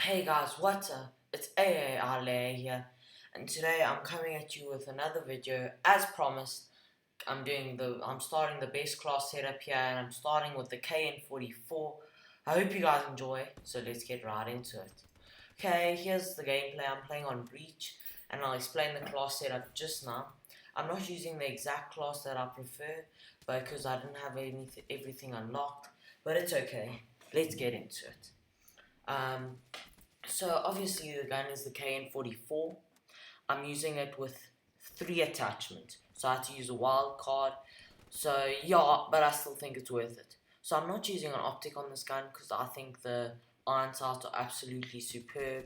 Hey guys, what's up? It's AARLA here, and today I'm coming at you with another video. As promised, I'm starting the base class setup here, and I'm starting with the KN-44. I hope you guys enjoy, so let's get right into it. Okay, here's the gameplay. I'm playing on Breach, and I'll explain the class setup just now. I'm not using the exact class that I prefer, because I didn't have everything unlocked, but it's okay. Let's get into it. Um, so obviously the gun is the KN-44. I'm using it with 3 attachments. So I had to use a wild card. So yeah, but I still think it's worth it. So I'm not using an optic on this gun because I think the iron sights are absolutely superb.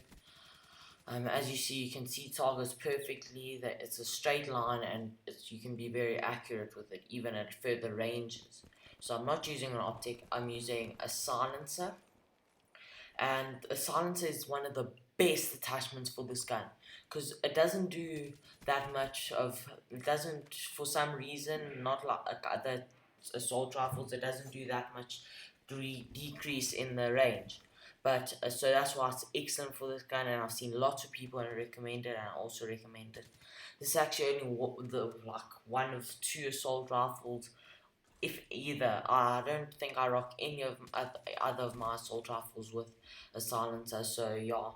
As you see, you can see targets perfectly. That it's a straight line, and you can be very accurate with it, even at further ranges. So I'm not using an optic. I'm using a silencer, and a silencer is one of the best attachments for this gun because it doesn't do that much of it doesn't for some reason, not like other assault rifles, it doesn't do that much decrease in the range, but so that's why it's excellent for this gun, and I've seen lots of people recommend it, and I also recommend it. This is actually only one of 2 assault rifles, if either. I don't think I rock any of other of my assault rifles with a silencer, so yeah,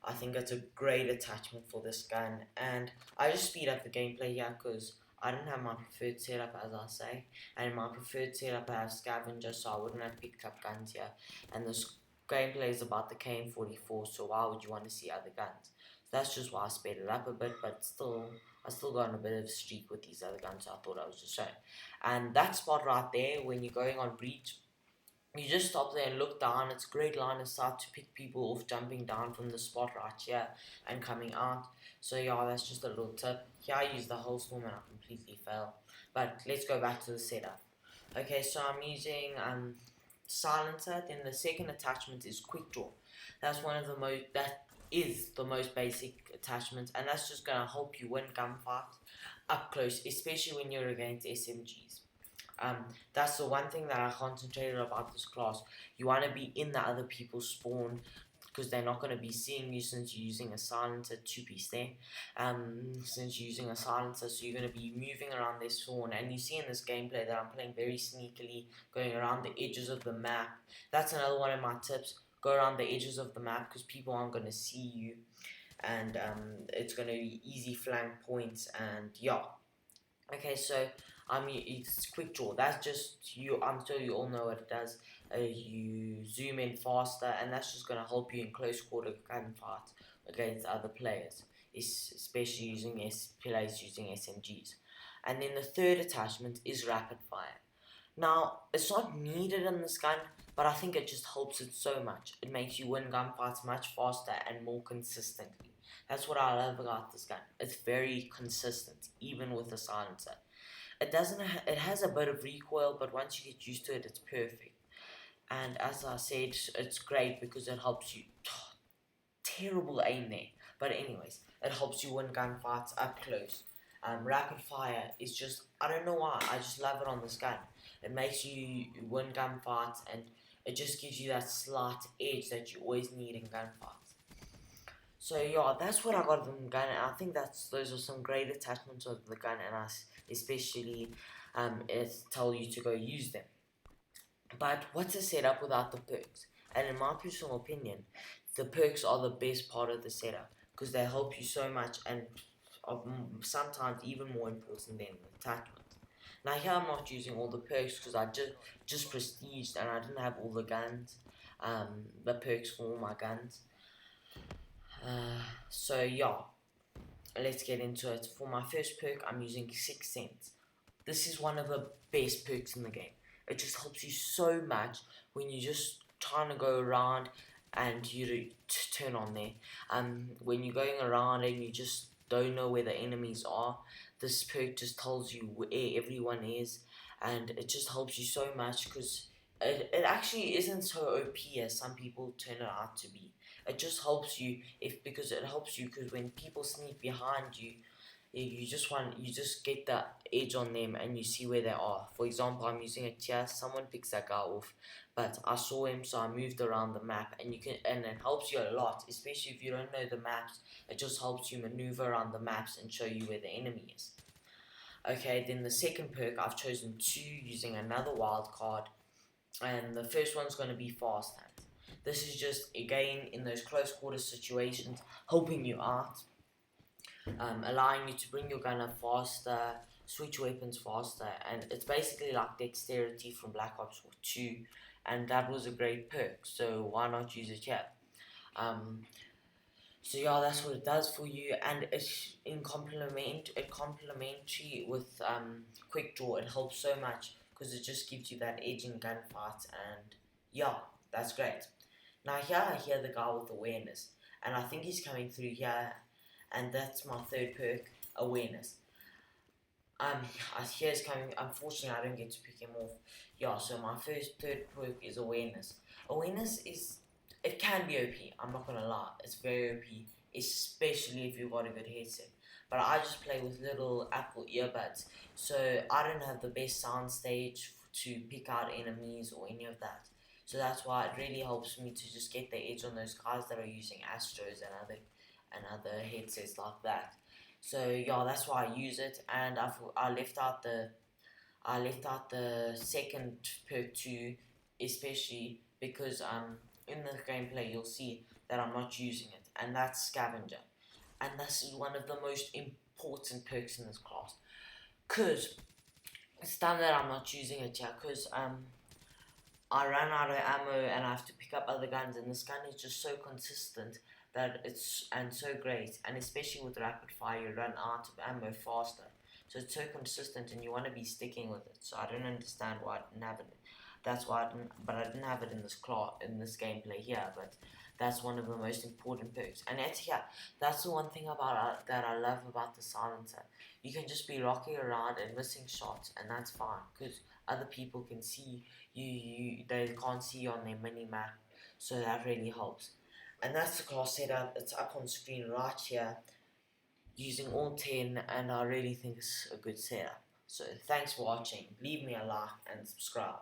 I think it's a great attachment for this gun, and I just speed up the gameplay here because I don't have my preferred setup, as I say, and in my preferred setup I have scavenger, so I wouldn't have picked up guns here, and this gameplay is about the KN-44, so why would you want to see other guns? So that's just why I sped it up a bit, but still, I still got on a bit of a streak with these other guns, so I thought I was just showing. And that spot right there, when you're going on breach, you just stop there and look down. It's a great line of sight to pick people off jumping down from the spot right here and coming out. So yeah, that's just a little tip. Here I use the whole storm and I completely fail. But let's go back to the setup. Okay, so I'm using silencer. Then the second attachment is quick draw. That is the most basic attachment, and that's just gonna help you win gunfights up close, especially when you're against SMGs. That's the one thing that I concentrated about this class. You want to be in the other people's spawn because they're not going to be seeing you since you're using a silencer, 2-piece there. Since you're using a silencer, so you're going to be moving around their spawn. And you see in this gameplay that I'm playing very sneakily, going around the edges of the map. That's another one of my tips. Go around the edges of the map because people aren't going to see you. And it's going to be easy flank points, and yeah. Okay, so it's quick draw. That's just you. I'm sure you all know what it does. You zoom in faster, and that's just gonna help you in close quarter gunfights against other players, especially players using SMGs. And then the third attachment is rapid fire. Now, it's not needed in this gun, but I think it just helps it so much. It makes you win gunfights much faster and more consistently. That's what I love about this gun. It's very consistent, even with the silencer. It has a bit of recoil, but once you get used to it, it's perfect. And as I said, it's great because it helps you. Terrible aim there. But anyways, it helps you win gunfights up close. Rapid fire is just, I don't know why, I just love it on this gun. It makes you win gunfights, and it just gives you that slight edge that you always need in gunfights. So yeah, that's what I got from the gun, and I think those are some great attachments of the gun, and I especially tell you to go use them. But what's a setup without the perks? And in my personal opinion, the perks are the best part of the setup because they help you so much, and are sometimes even more important than the attachment. Now here I'm not using all the perks because I just prestiged and I didn't have all the guns, the perks for all my guns. So yeah, let's get into it. For my first perk, I'm using 6 cents. This is one of the best perks in the game. It just helps you so much when you're just trying to go around and you turn on there. When you're going around and you just don't know where the enemies are, this perk just tells you where everyone is, and it just helps you so much because it actually isn't so OP as some people turn it out to be. It just helps you because when people sneak behind you, you just get the edge on them and you see where they are. For example, I'm using a tier, someone picks that guy off, but I saw him, so I moved around the map, and it helps you a lot, especially if you don't know the maps. It just helps you maneuver around the maps and show you where the enemy is. Okay, then the second perk, I've chosen 2 using another wild card, and the first one's going to be fast hands. This is just, again, in those close quarter situations, helping you out, allowing you to bring your gun up faster, switch weapons faster, and it's basically like dexterity from Black Ops 2, and that was a great perk, so why not use it here? So yeah, that's what it does for you, and it's complementary with quick draw. It helps so much because it just gives you that edge in gunfights, and yeah, that's great. Now here I hear the guy with awareness, and I think he's coming through here, and that's my third perk, awareness. I hear he's coming. Unfortunately, I don't get to pick him off. Yeah, so my third perk is awareness. Awareness is, it can be OP. I'm not gonna lie, it's very OP, especially if you've got a good headset. But I just play with little Apple earbuds, so I don't have the best sound stage to pick out enemies or any of that. So that's why it really helps me to just get the edge on those guys that are using Astros and other headsets like that. So yeah, that's why I use it, and I left out the second perk too, especially because in the gameplay you'll see that I'm not using it, and that's scavenger, and this is one of the most important perks in this class, cause it's time that I'm not using it here, cause I ran out of ammo and I have to pick up other guns, and this gun is just so consistent that it's and so great, and especially with rapid fire you run out of ammo faster, so it's so consistent and you want to be sticking with it. So I don't understand why I didn't have it. That's why I didn't have it in this gameplay here, but that's one of the most important perks. And that's the one thing about that I love about the silencer. You can just be rocking around and missing shots, and that's fine because other people can see they can't see on their mini map, so that really helps. And that's the class setup. It's up on screen right here, using all 10, and I really think it's a good setup. So thanks for watching. Leave me a like and subscribe.